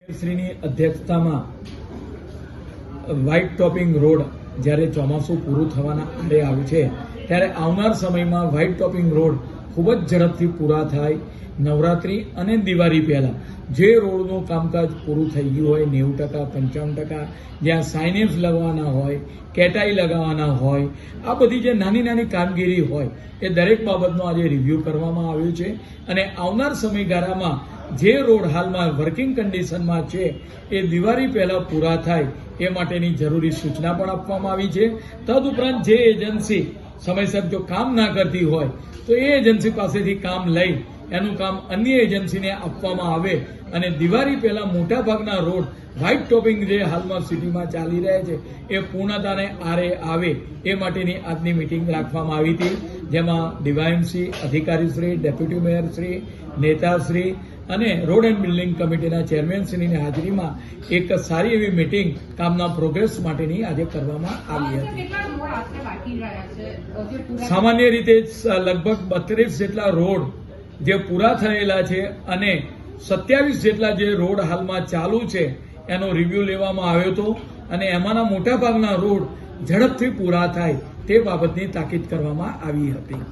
શ્રીની અધ્યક્ષતામાં white topping road જ્યારે ચોમાસું પૂરું થવાના આરે આવ્યું છે ત્યારે આવનાર સમયમાં વ્હાઇટ ટોપિંગ રોડ ખૂબ જ ઝડપથી પૂરા થાય. નવરાત્રી અને દિવાળી પહેલાં જે રોડનું કામકાજ પૂરું થઈ ગયું હોય 90%, 55%, જ્યાં સાઇનેજ લગાવવાના હોય, કેટાઈ લગાવવાના હોય, આ બધી જે નાની નાની કામગીરી હોય એ દરેક બાબતનો આજે રિવ્યૂ કરવામાં આવ્યું છે અને આવનાર સમયગાળામાં જે રોડ હાલમાં વર્કિંગ કન્ડિશનમાં છે એ દિવાળી પહેલાં પૂરા થાય એ માટેની જરૂરી સૂચના પણ આપવામાં આવી છે. તદુપરાંત જે એજન્સી સમયસર જો કામ ના કરતી હોય તો એ એજન્સી પાસેથી કામ લઈ એનું કામ અન્ય એજન્સીને આપવામાં આવે અને દિવાળી પહેલાં મોટાભાગના રોડ વ્હાઇટ ટોપિંગ જે હાલમાં સિટીમાં ચાલી રહ્યા છે એ પૂર્ણતાને આરે આવે એ માટેની આજની મિટિંગ રાખવામાં આવી હતી, જેમાં ડીવાયએમસી અધિકારીશ્રી, ડેપ્યુટી મેયરશ્રી, નેતાશ્રી અને રોડ એન્ડ બિલ્ડિંગ કમિટીના ચેરમેનશ્રીની હાજરીમાં એક સારી એવી મિટિંગ કામના પ્રોગ્રેસ માટેની આજે કરવામાં આવી હતી. સામાન્ય રીતે લગભગ 32 જેટલા રોડ જે પૂરા થયેલા છે અને 27 જેટલા જે રોડ હાલમાં ચાલુ છે એનો રિવ્યૂ લેવામાં આવ્યો હતો અને એમાંના મોટાભાગના રોડ ઝડપથી પૂરા થાય તે બાબતની તાકીદ કરવામાં આવી હતી.